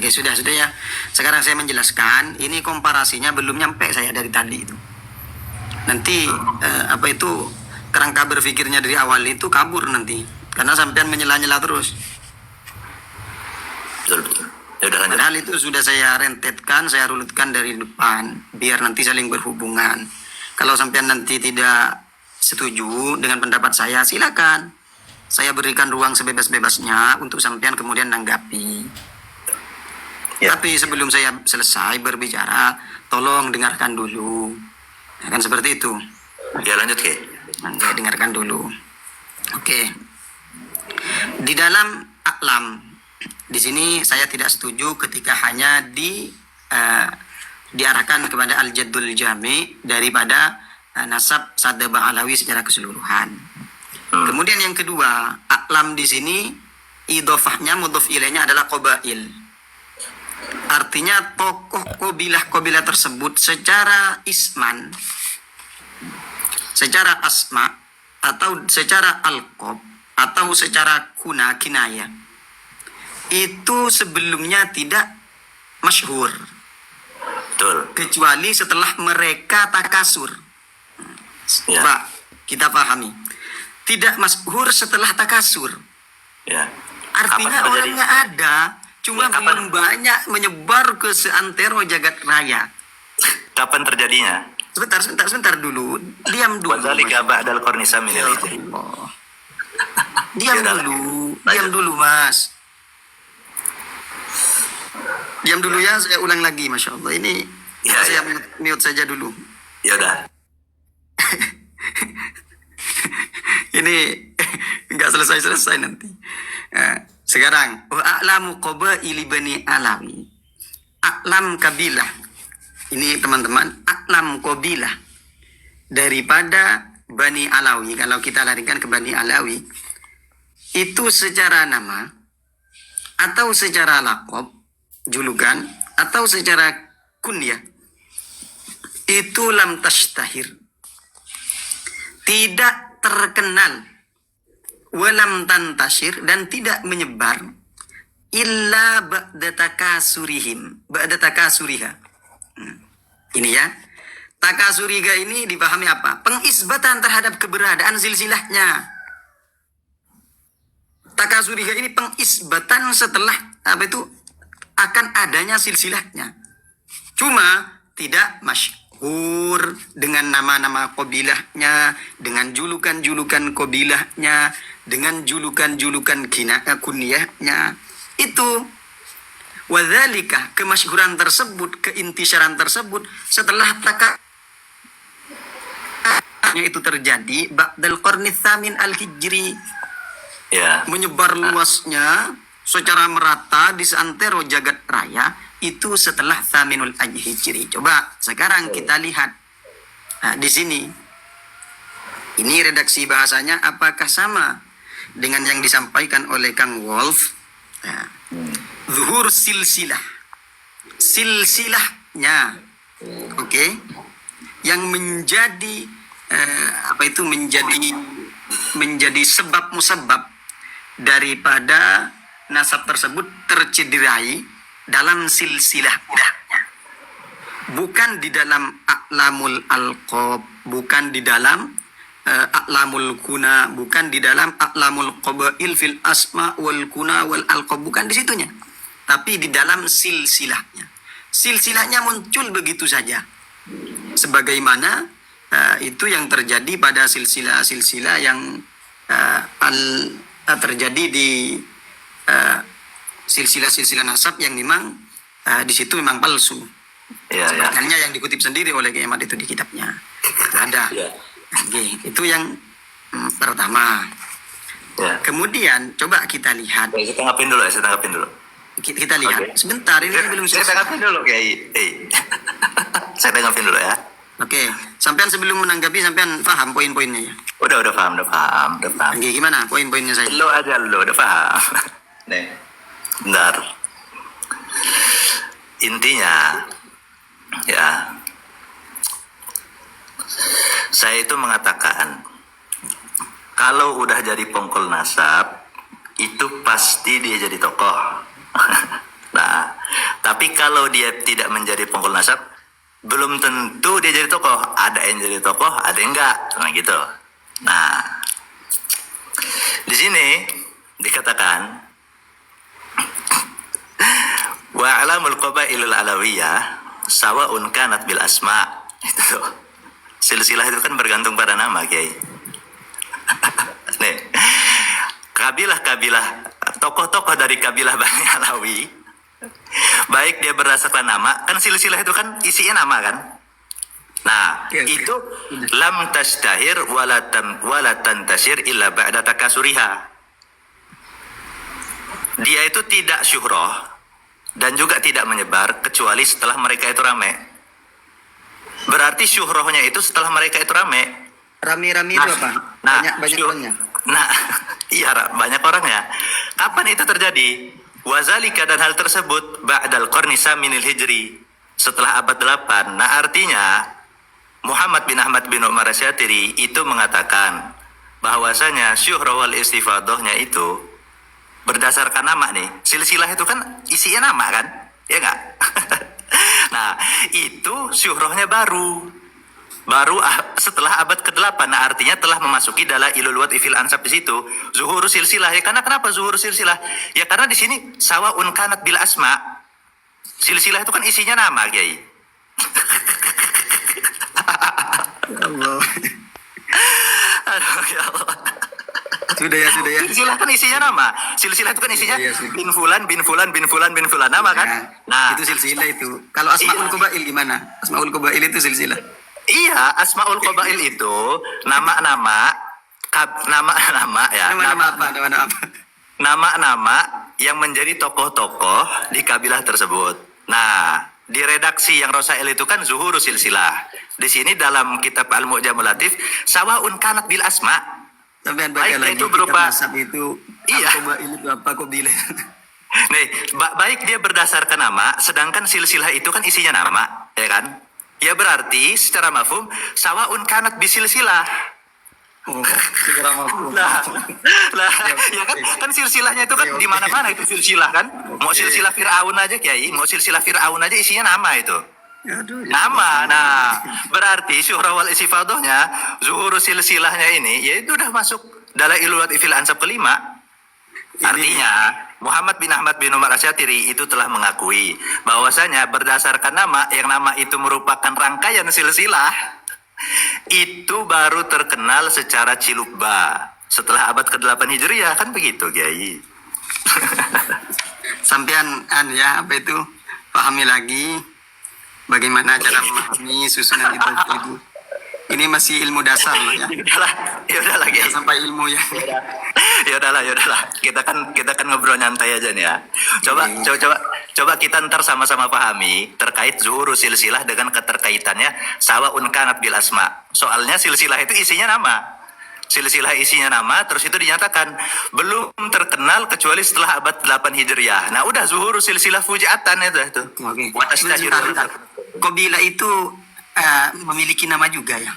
Oke, sudah ya. Sekarang saya menjelaskan. Ini komparasinya belum nyampe saya dari tadi itu. Nanti kerangka berpikirnya dari awal itu kabur nanti, karena sampean menyela-nyela terus. Betul. Ya udah lanjut. Padahal itu sudah saya rentetkan, saya rulutkan dari depan, biar nanti saling berhubungan. Kalau sampean nanti tidak setuju dengan pendapat saya, silakan. Saya berikan ruang sebebas-bebasnya untuk sampean kemudian nanggapi. Ya. Tapi sebelum saya selesai berbicara, tolong dengarkan dulu. Ya, kan seperti itu. Ya lanjut, Ki. Nanti dengarkan dulu. Oke. Di dalam aklam, di sini saya tidak setuju ketika hanya diarahkan kepada al-jaddul jami daripada nasab sadaba alawi secara keseluruhan. Kemudian yang kedua, aklam di sini idhofahnya mudhof ilaihnya adalah qabail. Artinya tokoh kabilah tersebut secara isman, secara asma, atau secara alqab, atau secara kinayah, itu sebelumnya tidak masyhur. Betul. Kecuali setelah mereka takasur. Ya. Pak, kita pahami. Tidak masyhur setelah takasur. Ya. Artinya orangnya ada, cuma ya, belum banyak menyebar ke seantero jagat raya. Kapan terjadinya? Sebentar dulu. Diam dulu. Wadzalika ba'dal qarni samin Ya al-hijri. Allah. Diam dulu, Mas. Diam dulu ya, saya ulang lagi, Masya Allah. Ini saya mute saja dulu. Ya udah. Ini nggak selesai nanti. Sekarang, a'lamu qabaili bani alawi. A'lam kabilah. Ini teman-teman, a'lam qabilah daripada Bani Alawi. Kalau kita larikan ke Bani Alawi, itu secara nama atau secara laqab, julukan, atau secara kunyah, itu lam tashtahir, tidak terkenal, walam tantashir, dan tidak menyebar, illa ba'da takasuriha. Ini ya, takasuriha ini dipahami apa? Pengisbatan terhadap keberadaan silsilahnya. Takasuriha ini pengisbatan setelah akan adanya silsilahnya. Cuma tidak masyhur dengan nama-nama qabilahnya, dengan julukan-julukan qabilahnya, dengan julukan-julukan kunyahnya. Itu wadzalika, kemasyhuran tersebut, keintisyaran tersebut setelah itu terjadi ba'dal qarni tsamin al-hijri. Ya. Menyebar luasnya secara merata di seantero jagat raya itu setelah tsaminul hijri. Coba sekarang kita lihat di sini. Ini redaksi bahasanya apakah sama dengan yang disampaikan oleh Kang Wolf? Zuhur silsilahnya, oke, yang menjadi menjadi sebab musabab daripada nasab tersebut tercederai dalam silsilahnya, bukan di dalam a'lamul alqab, bukan di dalam a'lamul kuna, bukan di dalam a'lamul qabail fil asma wal kuna wal alqab, bukan di situnya, tapi di dalam silsilahnya. Silsilahnya muncul begitu saja, sebagaimana itu yang terjadi pada silsilah yang terjadi di silsilah nasab yang memang di situ memang palsu. Sebenarnya yang dikutip sendiri oleh Kiai Ahmad itu di kitabnya ada. Oke, itu yang pertama. Kemudian coba kita lihat. Saya tanggapin dulu. Kita lihat. Sebentar, ini belum selesai. Saya tanggapin dulu, Kiai. Saya tanggapin dulu ya. Oke, sampean sebelum menanggapi sampean paham poin-poinnya ya? Udah paham. Oke, gimana poin-poinnya saya? Lo udah paham. Nih, bentar. Intinya, ya, saya itu mengatakan kalau udah jadi pongkol nasab itu pasti dia jadi tokoh. Nah, Tapi kalau dia tidak menjadi penghulu nasab, belum tentu dia jadi tokoh. Ada yang jadi tokoh, ada yang enggak. Nah gitu. Nah, di sini dikatakan wa alamul qabailul alawiyah sawa'un kanat bil asma. Itu silsilah itu kan bergantung pada nama, Kiai. Nih, kabilah-kabilah, tokoh-tokoh dari kabilah Bani Alawi, baik dia berdasarkan nama, kan silsilah itu kan isinya nama kan. Nah, Oke. itu lam tashtahir wala tantasir illa ba'da takasuriha. Dia itu tidak syuhroh dan juga tidak menyebar kecuali setelah mereka itu rame. Berarti syuhrohnya itu setelah mereka itu rame. Rame-rame itu apa? Banyak orangnya. Nah, iya banyak orangnya. Kapan itu terjadi? Wazalika, dan hal tersebut ba'dal qarni saminil hijri, setelah abad 8. Nah, artinya Muhammad bin Ahmad bin Umar Asyatiri itu mengatakan bahwasanya syuhrah wal istifadohnya itu berdasarkan nama nih. Silsilah itu kan isinya nama kan? Ya enggak? Nah, itu syuhrahnya baru setelah abad ke-8. Nah, artinya telah memasuki dalailul wad'i fil ansab di situ. Zuhur silsilah. Ya karena kenapa zuhur silsilah? Ya karena di sini sawaun kanat bil asma. Silsilah itu kan isinya nama, Kiai. Allah. Aduh, ya Allah. Sudah ya. Silsilah kan isinya nama. Silsilah itu kan isinya Iya, sudah. bin fulan nama kan? Nah, Itu silsilah itu. Kalau Asmaul Iya. Qabail gimana? Asmaul Qabail itu silsilah. iya, Asmaul Qabail itu nama-nama ya. Nama-nama apa? Nama-nama yang menjadi tokoh-tokoh di kabilah tersebut. Nah, di redaksi yang Rosail itu kan zuhuru silsilah. Di sini dalam kitab Al-Mu'jamul Latif sawaun kanat bil asma. Sampai Baik, baca lagi itu berupa- nasab itu. Iya. Qabail itu apa? Qabilah. Nih, baik dia berdasarkan nama, sedangkan silsilah itu kan isinya nama, ya kan? Ya berarti secara mafhum sawaun kanat bisilsilah. Oh, segera mafhum. Lah, ya kan silsilahnya itu kan Oke, di mana-mana itu silsilah kan. Mau Oke. silsilah Fir'aun aja, Kiai, mau silsilah Fir'aun aja isinya nama itu. Aduh, ya. Nama. Nah, berarti syuhrah wal istifadohnya, zuhur silsilahnya ini, ya itu udah masuk dalailul wad'i fil ansab kelima. Artinya Muhammad bin Ahmad bin Umar Asyatiri itu telah mengakui bahwasanya berdasarkan nama, yang nama itu merupakan rangkaian silsilah, itu baru terkenal secara cilukba setelah abad ke-8 Hijriah, kan begitu, Kiai. Sampean ya apa itu? Pahami lagi bagaimana cara memahami susunan itu. Ini masih ilmu dasar loh ya. Ya udahlah, Kiai. Jangan sampai ilmu ya. Ya udahlah. Kita kan ngobrol nyantai aja nih ya. Coba kita ntar sama-sama pahami terkait zuhuru silsilah dengan keterkaitannya sawaun kanat bil asma. Soalnya silsilah itu isinya nama. Silsilah isinya nama, terus itu dinyatakan belum terkenal kecuali setelah abad 8 Hijriah. Nah, udah zuhuru silsilah fujiatan itu. Oke. Watastajir. Bentar. Qabilah itu memiliki nama juga ya.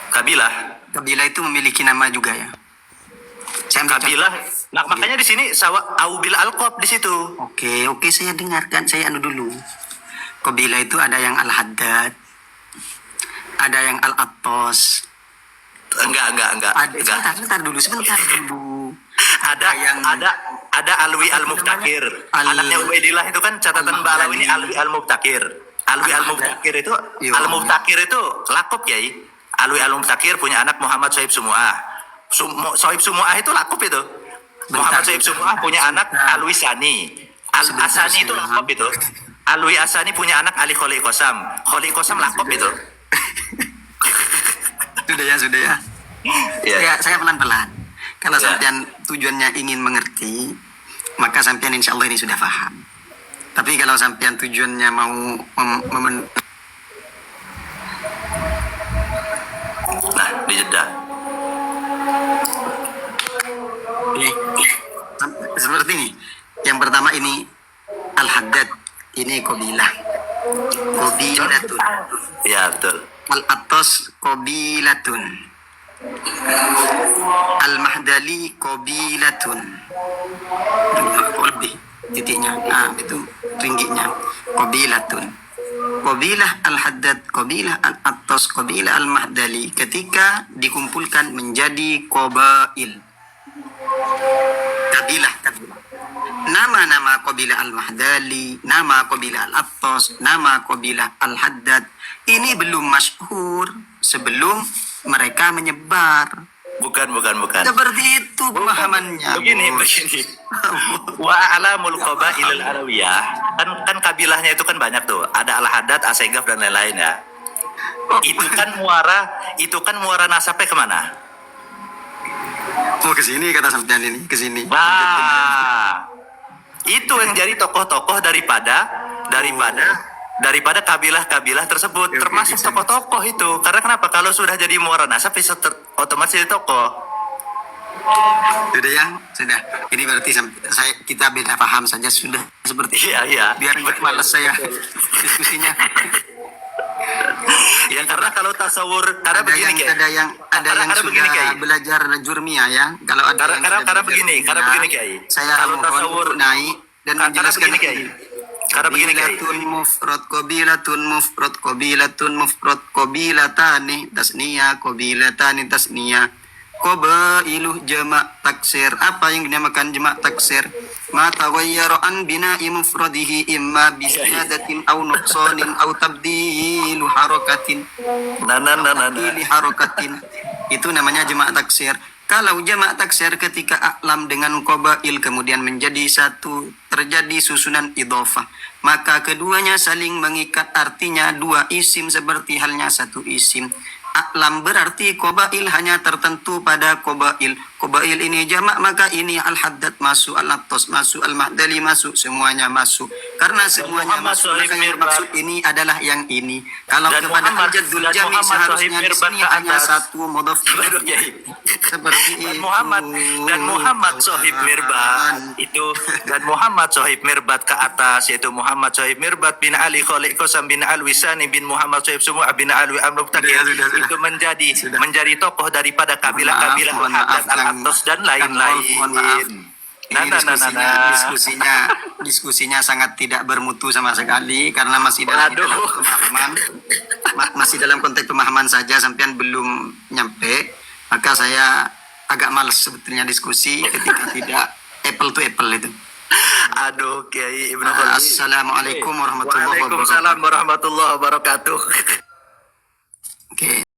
Kabilah itu memiliki nama juga ya. Saya ambil Kabilah. contoh. Nah, makanya di sini sawa aubil alqab di situ. Oke, saya dengarkan, saya dulu. Kabilah itu ada yang Al-Haddad, ada yang Al-Attas. Enggak. Sebentar dulu. Ada Alwi Al-Muftakir. Anaknya Ubaidillah itu kan catatan Mbak Alawi ini Alwi Al-Muftakir. Alwi Al-Muftakir itu Iya. Al-Muftakir itu lakop, Kiai. Alwi Al-Muftakir punya anak Muhammad Sohib Sumu'ah. Sohib Sumu'ah itu lakop itu. Muhammad Sohib Sumu'ah punya anak Alwi Sani. Al-Asani itu lakop itu. Alwi Asani punya anak Ali Kholi Qasam. Kholi Qasam lakop itu. Sudah ya. Iya. Saya pelan-pelan. Kalau Ya. sampean tujuannya ingin mengerti, maka sampean insya Allah ini sudah paham. Tapi kalau sampean tujuannya mau Nah, di Jeddah. seperti ini. Yang pertama ini Al-Haddad, ini Qabilah. Qabilatun. Ya, betul. Al-Attas Qabilatun. Al-Mahdali Qabilatun. titiknya. Ah, itu ringgitnya. Qabilatun. Qabilah al-Haddad, Qabilah al-Attas, Qabilah al-Mahdali ketika dikumpulkan menjadi qabail. Kabilah. Nama-nama Qabilah al-Mahdali, nama Qabilah al-Attas, nama Qabilah al-Haddad ini belum masyhur sebelum mereka menyebar. Bukan. Seperti itu pemahamannya. Begini. Wa alamul qabail al alawiyah. Kan kabilahnya itu kan banyak tuh. Ada Al-Haddad, Asegaf dan lain-lain ya. Itu kan muara nasabnya kemana? Oh, ke sini kata sampean ini, ke sini. Nah, itu yang jadi tokoh-tokoh daripada kabilah-kabilah tersebut, Oke, termasuk bisa. tokoh-tokoh itu. Karena kenapa? Kalau sudah jadi muara nasab bisa otomatis jadi tokoh. Sudah yang sudah. Ini berarti kita beda paham saja sudah seperti Iya. biar nggak malas saya diskusinya. Ya karena kalau tasawur, karena begini Kiai. Ada yang Karena sudah begini, Kiai. belajar jurmiyah ya. Kalau ada yang sudah Karena belajar begini jurmiyah, Kiai. Saya Kalau mohon tasawur untuk naik dan karena menjelaskan begini, Kiai. Karena begini, Kiai. qabilatun mufrad qabilatani tasniyah qabailuh jamak taksir. Apa yang dinamakan jamak taksir? Ma taghayyara an bina'i mufradihi imma bi ziyadatin aw nuqsanin aw tabdilu harakatin. Tabdili harakatin. Itu namanya jamak taksir. Kalau jamak taksir ketika a'lam dengan qabail kemudian menjadi satu, terjadi susunan idhofah, maka keduanya saling mengikat, artinya dua isim seperti halnya satu isim. A'lam berarti qabail hanya tertentu pada qabail. Qabail ini jamak, maka ini al-Haddad masuk, al-Attas masuk, al-Mahdali masuk, semuanya masuk. Karena semuanya Muhammad masuk, Sohib maka yang Mirbat. maksud ini adalah yang ini. Kalau Dan kepada Muhammad- al-Jaddul dan Jami Muhammad seharusnya Sohib di Mirbat sini ke hanya atas. satu mudhaf Waduh, Kiai. seperti Dan itu. Muhammad Sohib Mirbat itu, dan Muhammad Sohib Mirbat ke atas, yaitu Muhammad Sohib Mirbat bin Ali Khaliq Qasam bin Al-Wisani bin Muhammad Sohib Sumu'ah bin Alwi Amr Takir, Sudah. itu Sudah. menjadi tokoh daripada kabilah-kabilah Mohon Al-Haddad, maaf, Al-Attas dan Kang lain-lain. Wolf, mohon maaf. Ini diskusinya sangat tidak bermutu sama sekali karena masih dalam pemahaman, masih dalam konteks pemahaman saja, sampean belum nyampe. Maka saya agak malas sebetulnya diskusi ketika tidak apple to apple itu. Aduh, Kiai Ibnu Khalid. Assalamualaikum warahmatullahi wabarakatuh. Waalaikumsalam warahmatullahi wabarakatuh. Oke.